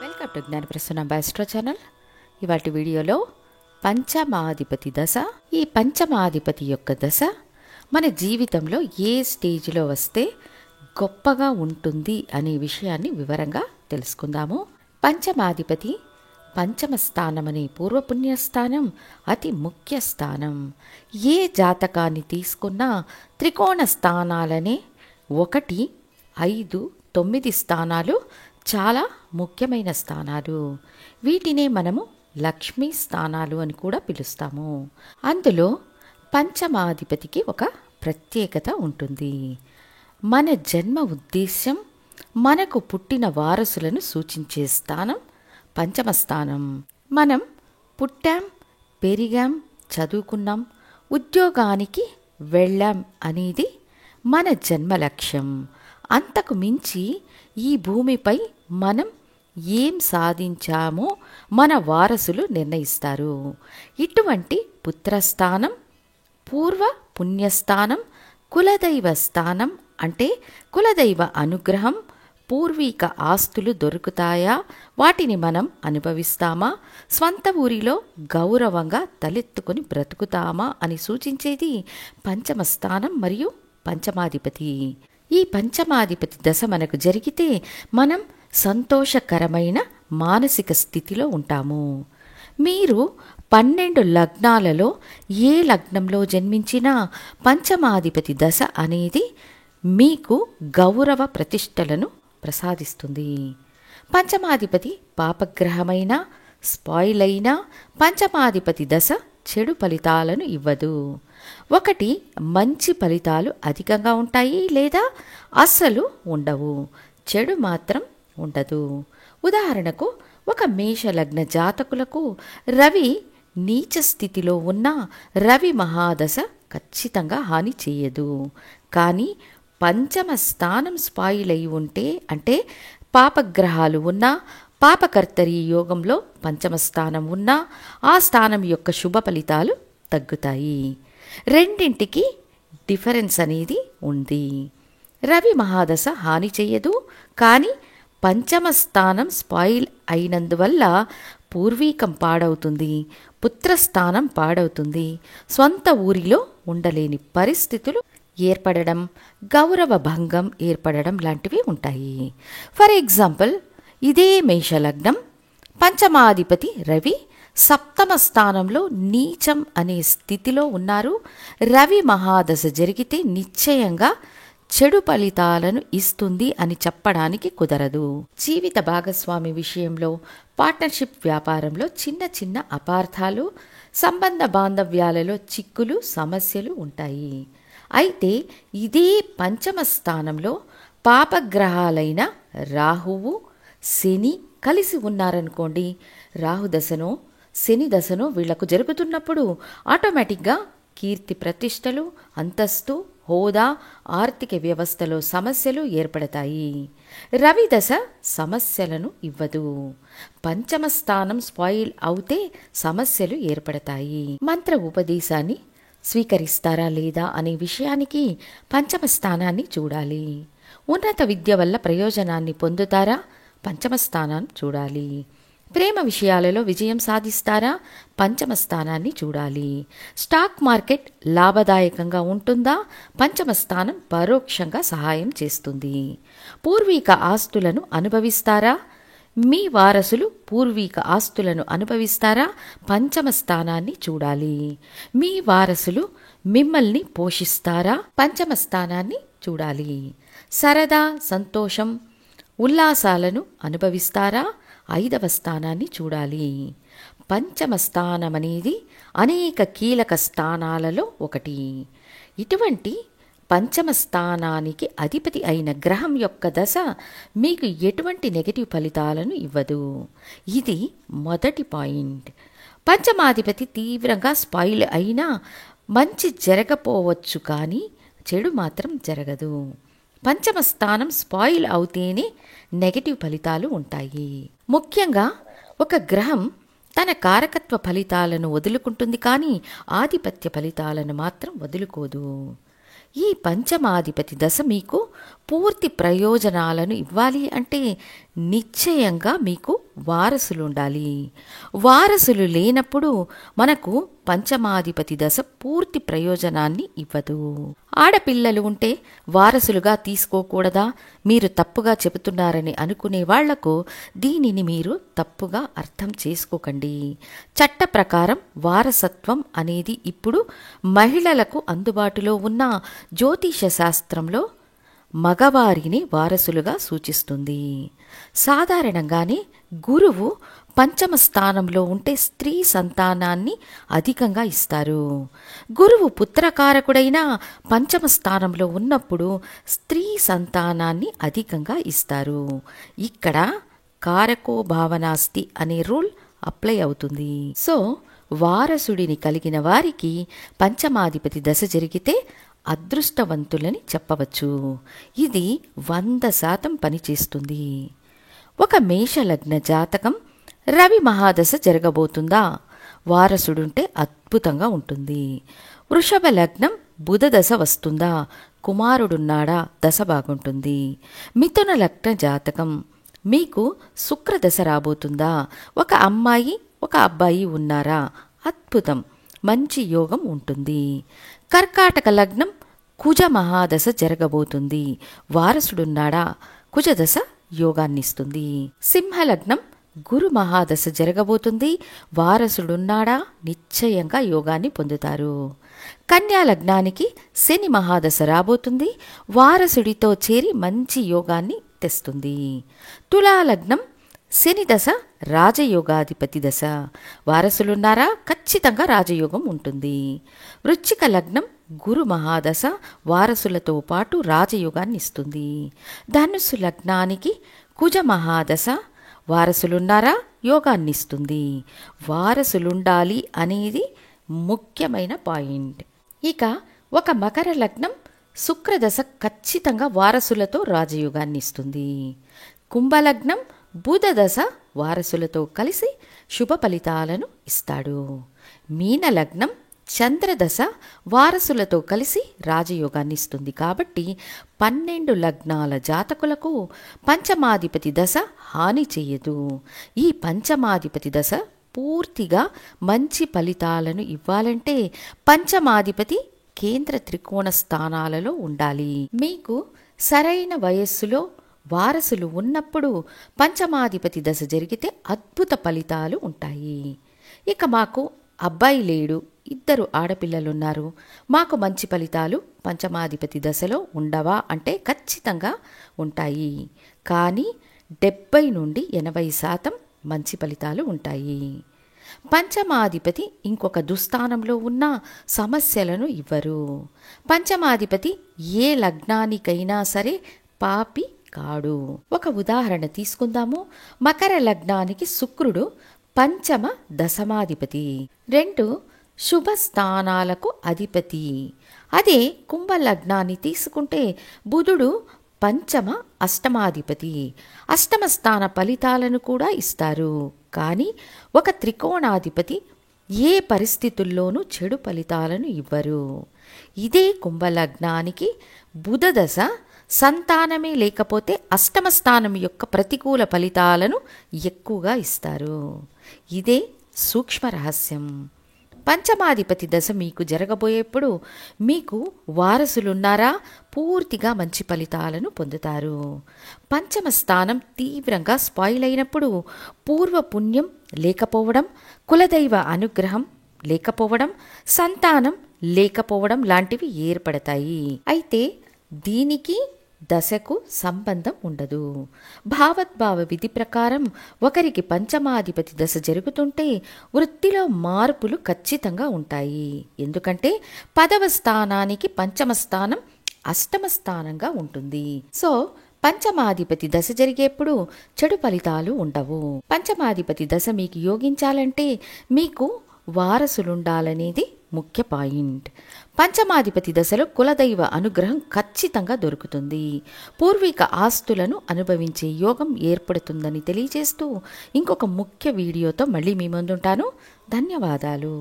Welcome to Gnanaprasanna astro channel. ఇవాటి వీడియోలో పంచమాధిపతి దశ, ఈ పంచమాధిపతి యొక్క దశ మన జీవితంలో ఏ స్టేజ్లో వస్తే గొప్పగా ఉంటుంది అనే విషయాన్ని వివరంగా తెలుసుకుందాము. పంచమాధిపతి పంచమ స్థానం అనే పూర్వపుణ్యస్థానం అతి ముఖ్య స్థానం. ఏ జాతకాన్ని తీసుకున్నా త్రికోణ స్థానాలనే 1, 5, 9 స్థానాలు చాలా ముఖ్యమైన స్థానాలు. వీటినే మనము లక్ష్మీ స్థానాలు అని కూడా పిలుస్తాము. అందులో పంచమాధిపతికి ఒక ప్రత్యేకత ఉంటుంది. మన జన్మ ఉద్దేశ్యం, మనకు పుట్టిన వారసులను సూచించే స్థానం పంచమ స్థానం. మనం పుట్టాం, పెరిగాం, చదువుకున్నాం, ఉద్యోగానికి వెళ్ళాం అనేది మన జన్మ లక్ష్యం. అంతకు మించి ఈ భూమిపై మనం ఏం సాధించామో మన వారసులు నిర్ణయిస్తారు. ఇటువంటి పుత్రస్థానం, పూర్వ పుణ్యస్థానం, కులదైవ స్థానం అంటే కులదైవ అనుగ్రహం, పూర్వీక ఆస్తులు దొరుకుతాయా, వాటిని మనం అనుభవిస్తామా, స్వంత ఊరిలో గౌరవంగా తలెత్తుకొని బ్రతుకుతామా అని సూచించేది పంచమ స్థానం మరియు పంచమాధిపతి. ఈ పంచమాధిపతి దశ మనకు జరిగితే మనం సంతోషకరమైన మానసిక స్థితిలో ఉంటాము. మీరు 12 లగ్నాలలో ఏ లగ్నంలో జన్మించినా పంచమాధిపతి దశ అనేది మీకు గౌరవ ప్రతిష్టలను ప్రసాదిస్తుంది. పంచమాధిపతి పాపగ్రహమైన, స్పాయిల్ అయినా పంచమాధిపతి దశ చెడు ఫలితాలను ఇవ్వదు. ఒకటి మంచి ఫలితాలు అధికంగా ఉంటాయి, లేదా అస్సలు ఉండవు. చెడు మాత్రం ఉండదు. ఉదాహరణకు ఒక మేషలగ్న జాతకులకు రవి నీచ స్థితిలో ఉన్న రవి మహాదశ ఖచ్చితంగా హాని చేయదు. కానీ పంచమ స్థానం స్పాయిల్ అయి ఉంటే, అంటే పాపగ్రహాలు ఉన్నా, పాపకర్తరి యోగంలో పంచమ స్థానం ఉన్నా ఆ స్థానం యొక్క శుభ ఫలితాలు తగ్గుతాయి. రెండింటికి డిఫరెన్స్ అనేది ఉంది. రవి మహాదశ హాని చెయ్యదు, కానీ పంచమ స్థానం స్పాయిల్ అయినందువల్ల పూర్వీకం పాడవుతుంది, పుత్రస్థానం పాడవుతుంది, స్వంత ఊరిలో ఉండలేని పరిస్థితులు ఏర్పడడం, గౌరవ భంగం ఏర్పడడం లాంటివి ఉంటాయి. ఫర్ ఎగ్జాంపుల్, ఇదే మేషలగ్నం, పంచమాధిపతి రవి సప్తమ స్థానంలో నీచం అనే స్థితిలో ఉన్నారు. రవి మహాదశ జరిగితే నిశ్చయంగా చెడు ఫలితాలను ఇస్తుంది అని చెప్పడానికి కుదరదు. జీవిత భాగస్వామి విషయంలో, పార్ట్నర్షిప్ వ్యాపారంలో చిన్న చిన్న అపార్థాలు, సంబంధ బాంధవ్యాలలో చిక్కులు, సమస్యలు ఉంటాయి. అయితే ఇదే పంచమ స్థానంలో పాపగ్రహాలైన రాహువు, శని కలిసి ఉన్నారనుకోండి, రాహుదశనో శని దశనో వీళ్లకు జరుగుతున్నప్పుడు ఆటోమేటిక్గా కీర్తి ప్రతిష్టలు, అంతస్తు, హోదా, ఆర్థిక వ్యవస్థలో సమస్యలు ఏర్పడతాయి. రవి దశ సమస్యలను ఇవ్వదు. పంచమ స్థానం స్పాయిల్ అవుతే సమస్యలు ఏర్పడతాయి. మంత్ర ఉపదేశాన్ని స్వీకరిస్తారా లేదా అనే విషయానికి పంచమ స్థానాన్ని చూడాలి. ఉన్నత విద్య వల్ల ప్రయోజనాన్ని పొందుతారా, పంచమ స్థానాన్ని చూడాలి. ప్రేమ విషయాలలో విజయం సాధిస్తారా, పంచమ స్థానాన్ని చూడాలి. స్టాక్ మార్కెట్ లాభదాయకంగా ఉంటుందా, పంచమ స్థానం పరోక్షంగా సహాయం చేస్తుంది. పూర్వీక ఆస్తులను అనుభవిస్తారా, మీ వారసులు పూర్వీక ఆస్తులను అనుభవిస్తారా, పంచమ స్థానాన్ని చూడాలి. మీ వారసులు మిమ్మల్ని పోషిస్తారా, పంచమ స్థానాన్ని చూడాలి. సరదా, సంతోషం, ఉల్లాసాలను అనుభవిస్తారా, 5వ స్థానాన్ని చూడాలి. పంచమ స్థానం అనేది అనేక కీలక స్థానాలలో ఒకటి. ఇటువంటి పంచమ స్థానానికి అధిపతి అయిన గ్రహం యొక్క దశ మీకు ఎటువంటి నెగటివ్ ఫలితాలను ఇవ్వదు. ఇది మొదటి పాయింట్. పంచమాధిపతి తీవ్రంగా స్పాయిల్ అయినా మంచి జరగపోవచ్చు, కానీ చెడు మాత్రం జరగదు. పంచమ స్థానం స్పాయిల్ అవుతేనే నెగటివ్ ఫలితాలు ఉంటాయి. ముఖ్యంగా ఒక గ్రహం తన కారకత్వ ఫలితాలను వదులుకుంటుంది, కానీ ఆధిపత్య ఫలితాలను మాత్రం వదులుకోదు. ఈ పంచమాధిపతి దశ మీకు పూర్తి ప్రయోజనాలను ఇవ్వాలి అంటే నిశ్చయంగా మీకు వారసులు ఉండాలి. వారసులు లేనప్పుడు మనకు పంచమాధిపతి దశ పూర్తి ప్రయోజనాన్ని ఇవ్వదు. ఆడపిల్లలు ఉంటే వారసులుగా తీసుకోకూడదా, మీరు తప్పుగా చెబుతున్నారని అనుకునే వాళ్లకు దీనిని మీరు తప్పుగా అర్థం చేసుకోకండి. చట్ట ప్రకారం వారసత్వం అనేది ఇప్పుడు మహిళలకు అందుబాటులో ఉన్న జ్యోతిష శాస్త్రంలో మగవారిని వారసులుగా సూచిస్తుంది. సాధారణంగానే గురువు పంచమ స్థానంలో ఉంటే స్త్రీ సంతానాన్ని అధికంగా ఇస్తారు. గురువు పుత్రకారకుడైన పంచమ స్థానంలో ఉన్నప్పుడు స్త్రీ సంతానాన్ని అధికంగా ఇస్తారు. ఇక్కడ కారకో భావనాస్తి అనే రూల్ అప్లై అవుతుంది. సో వారసుడిని కలిగిన వారికి పంచమాధిపతి దశ జరిగితే అదృష్టవంతులని చెప్పవచ్చు. ఇది 100% పనిచేస్తుంది. ఒక మేషలగ్న జాతకం రవి మహాదశ జరగబోతుందా? వారసుడుంటే అద్భుతంగా ఉంటుంది. వృషభ లగ్నం బుధ దశ వస్తుందా? కుమారుడున్నాడా? దశ బాగుంటుంది. మిథున లగ్న జాతకం మీకు శుక్రదశ రాబోతుందా? ఒక అమ్మాయి ఒక అబ్బాయి ఉన్నారా? అద్భుతం, మంచి యోగం ఉంటుంది. కర్కాటక లగ్నం కుజ మహాదశ జరగబోతుంది. వారసుడున్నాడా? కుజదశ యోగాన్నిస్తుంది. సింహలగ్నం గురు మహాదశ జరగబోతుంది. వారసుడున్నాడా? నిశ్చయంగా యోగాన్ని పొందుతారు. కన్యా లగ్నానికి శని మహాదశ రాబోతుంది. వారసుడితో చేరి మంచి యోగాన్ని తెస్తుంది. తులాలగ్నం శని దశ రాజయోగాధిపతి దశ. వారసులున్నారా? ఖచ్చితంగా రాజయోగం ఉంటుంది. వృశ్చిక లగ్నం గురు మహాదశ వారసులతో పాటు రాజయోగాన్ని ఇస్తుంది. ధనుస్సు లగ్నానికి కుజ మహాదశ. వారసులున్నారా? యోగాన్నిస్తుంది. వారసులుండాలి అనేది ముఖ్యమైన పాయింట్. ఇక ఒక మకర లగ్నం శుక్రదశ ఖచ్చితంగా వారసులతో రాజయోగాన్ని ఇస్తుంది. కుంభలగ్నం బుధ దశ వారసులతో కలిసి శుభ ఫలితాలను ఇస్తాడు. మీనలగ్నం చంద్రదశ వారసులతో కలిసి రాజయోగాన్ని ఇస్తుంది. కాబట్టి 12 లగ్నాల జాతకులకు పంచమాధిపతి దశ హాని చెయ్యదు. ఈ పంచమాధిపతి దశ పూర్తిగా మంచి ఫలితాలను ఇవ్వాలంటే పంచమాధిపతి కేంద్ర త్రికోణ స్థానాలలో ఉండాలి. మీకు సరైన వయస్సులో వారసులు ఉన్నప్పుడు పంచమాధిపతి దశ జరిగితే అద్భుత ఫలితాలు ఉంటాయి. ఇక మాకు అబ్బాయి లేడు, 2 ఆడపిల్లలున్నారు, మాకు మంచి ఫలితాలు పంచమాధిపతి దశలో ఉండవా అంటే ఖచ్చితంగా ఉంటాయి. కానీ 70 నుండి 80% మంచి ఫలితాలు ఉంటాయి. పంచమాధిపతి ఇంకొక దుస్థానంలో ఉన్న సమస్యలను ఇవ్వరు. పంచమాధిపతి ఏ లగ్నానికైనా సరే పాపి కాడు. ఒక ఉదాహరణ తీసుకుందాము. మకర లగ్నానికి శుక్రుడు పంచమ దశమాధిపతి, 2 శుభ స్థానాలకు అధిపతి. అదే కుంభ లగ్నాన్ని తీసుకుంటే బుధుడు పంచమ అష్టమాధిపతి, అష్టమ స్థాన ఫలితాలను కూడా ఇస్తారు. కానీ ఒక త్రికోణాధిపతి ఏ పరిస్థితుల్లోనూ చెడు ఫలితాలను ఇవ్వరు. ఇదే కుంభలగ్నానికి బుధ దశ సంతానమే లేకపోతే అష్టమ స్థానం యొక్క ప్రతికూల ఫలితాలను ఎక్కువగా ఇస్తారు. ఇదే సూక్ష్మ రహస్యం. పంచమాధిపతి దశ మీకు జరగబోయేప్పుడు మీకు వారసులున్నారా? పూర్తిగా మంచి ఫలితాలను పొందుతారు. పంచమ స్థానం తీవ్రంగా స్పాయిల్ అయినప్పుడు పూర్వపుణ్యం లేకపోవడం, కులదైవ అనుగ్రహం లేకపోవడం, సంతానం లేకపోవడం లాంటివి ఏర్పడతాయి. అయితే దీనికి దశకు సంబంధం ఉండదు. భావద్భావ విధి ప్రకారం ఒకరికి పంచమాధిపతి దశ జరుగుతుంటే వృత్తిలో మార్పులు ఖచ్చితంగా ఉంటాయి. ఎందుకంటే 10వ స్థానానికి పంచమ స్థానం అష్టమ స్థానంగా ఉంటుంది. సో పంచమాధిపతి దశ జరిగేప్పుడు చెడు ఫలితాలు ఉండవు. పంచమాధిపతి దశ మీకు యోగించాలంటే మీకు వారసులుండాలనేది ముఖ్య పాయింట్. పంచమాధిపతి దశలో కులదైవ అనుగ్రహం ఖచ్చితంగా దొరుకుతుంది. పూర్వీక ఆస్తులను అనుభవించే యోగం ఏర్పడుతుందని తెలియజేస్తూ ఇంకొక ముఖ్య వీడియోతో మళ్ళీ మీ ముందుంటాను. ధన్యవాదాలు.